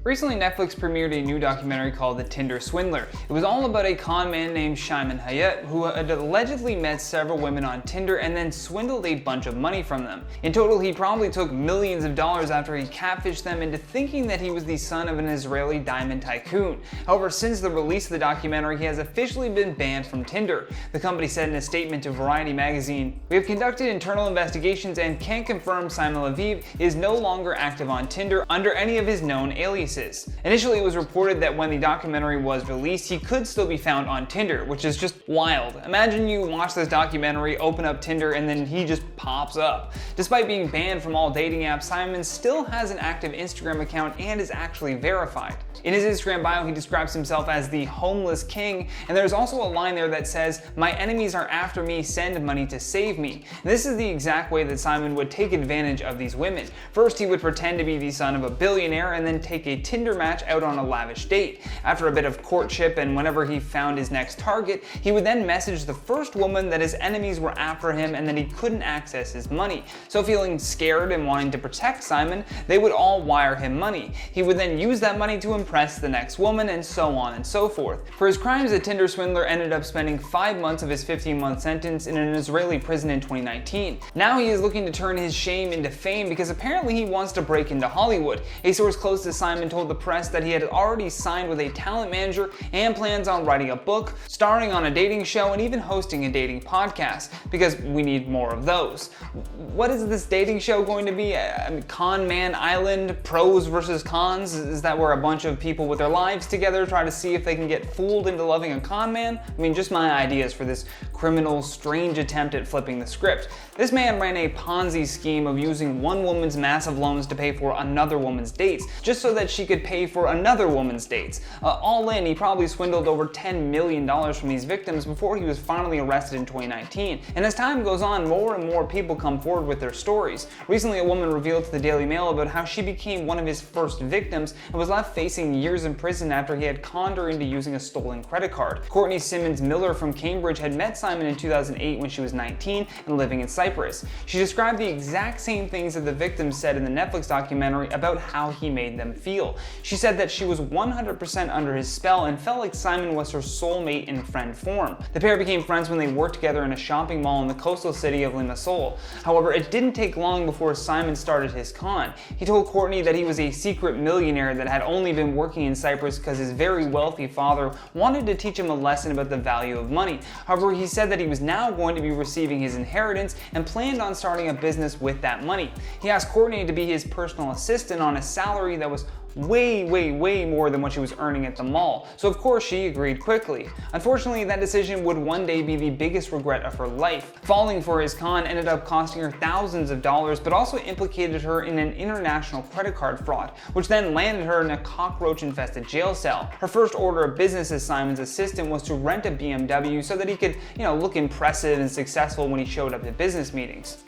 Recently, Netflix premiered a new documentary called The Tinder Swindler. It was all about a con man named Shimon Hayut who had allegedly met several women on Tinder and then swindled a bunch of money from them. In total, he probably took millions of dollars after he catfished them into thinking that he was the son of an Israeli diamond tycoon. However, since the release of the documentary, he has officially been banned from Tinder. The company said in a statement to Variety magazine, "We have conducted internal investigations and can confirm Simon Lviv is no longer active on Tinder under any of his known aliases. Initially, it was reported that when the documentary was released, he could still be found on Tinder, which is just wild. Imagine you watch this documentary, open up Tinder, and then he just pops up. Despite being banned from all dating apps, Simon still has an active Instagram account and is actually verified. In his Instagram bio, he describes himself as the homeless king, and there's also a line there that says, "My enemies are after me, send money to save me." And this is the exact way that Simon would take advantage of these women. First, he would pretend to be the son of a billionaire and then take a Tinder match out on a lavish date. After a bit of courtship and whenever he found his next target, he would then message the first woman that his enemies were after him and that he couldn't access his money. So feeling scared and wanting to protect Simon, they would all wire him money. He would then use that money to impress the next woman and so on and so forth. For his crimes, the Tinder Swindler ended up spending 5 months of his 15-month sentence in an Israeli prison in 2019. Now he is looking to turn his shame into fame because apparently he wants to break into Hollywood. A source close to Simon told the press that he had already signed with a talent manager and plans on writing a book, starring on a dating show, and even hosting a dating podcast, because we need more of those. What is this dating show going to be? Con Man Island, pros versus cons? Is that where a bunch of people with their lives together try to see if they can get fooled into loving a con man? I mean, just my ideas for this criminal, strange attempt at flipping the script. This man ran a Ponzi scheme of using one woman's massive loans to pay for another woman's dates, just so that she could pay for another woman's dates. All in, he probably swindled over $10 million from these victims before he was finally arrested in 2019. And as time goes on, more and more people come forward with their stories. Recently, a woman revealed to the Daily Mail about how she became one of his first victims and was left facing years in prison after he had conned her into using a stolen credit card. Courtney Simmons Miller from Cambridge had met Simon in 2008 when she was 19 and living in Cyprus. She described the exact same things that the victims said in the Netflix documentary about how he made them feel. She said that she was 100% under his spell and felt like Simon was her soulmate in friend form. The pair became friends when they worked together in a shopping mall in the coastal city of Limassol. However, it didn't take long before Simon started his con. He told Courtney that he was a secret millionaire that had only been working in Cyprus because his very wealthy father wanted to teach him a lesson about the value of money. However, he said that he was now going to be receiving his inheritance and planned on starting a business with that money. He asked Courtney to be his personal assistant on a salary that was way more than what she was earning at the mall. So of course she agreed quickly. Unfortunately, that decision would one day be the biggest regret of her life. Falling for his con ended up costing her thousands of dollars, but also implicated her in an international credit card fraud, which then landed her in a cockroach-infested jail cell. Her first order of business as Simon's assistant was to rent a BMW so that he could, look impressive and successful when he showed up at business meetings.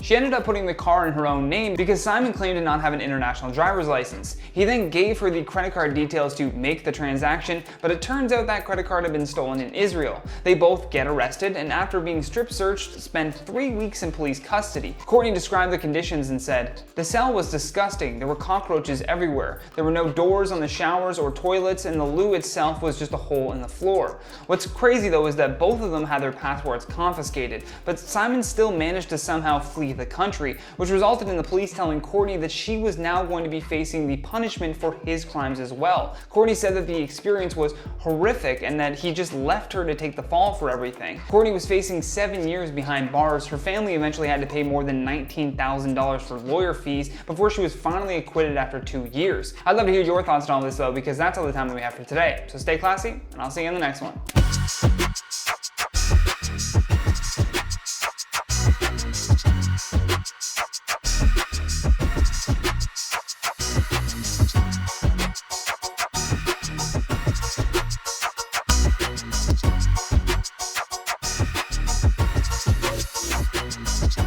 She ended up putting the car in her own name because Simon claimed to not have an international driver's license. He then gave her the credit card details to make the transaction, but it turns out that credit card had been stolen in Israel. They both get arrested and after being strip searched, spend 3 weeks in police custody. Courtney described the conditions and said, "The cell was disgusting. There were cockroaches everywhere. There were no doors on the showers or toilets, and the loo itself was just a hole in the floor." What's crazy though is that both of them had their passports confiscated, but Simon still managed to somehow flee the country, which resulted in the police telling Courtney that she was now going to be facing the punishment for his crimes as well. Courtney said that the experience was horrific and that he just left her to take the fall for everything. Courtney was facing 7 years behind bars. Her family eventually had to pay more than $19,000 for lawyer fees before she was finally acquitted after 2 years. I'd love to hear your thoughts on all this though, because that's all the time that we have for today. So stay classy, and I'll see you in the next one.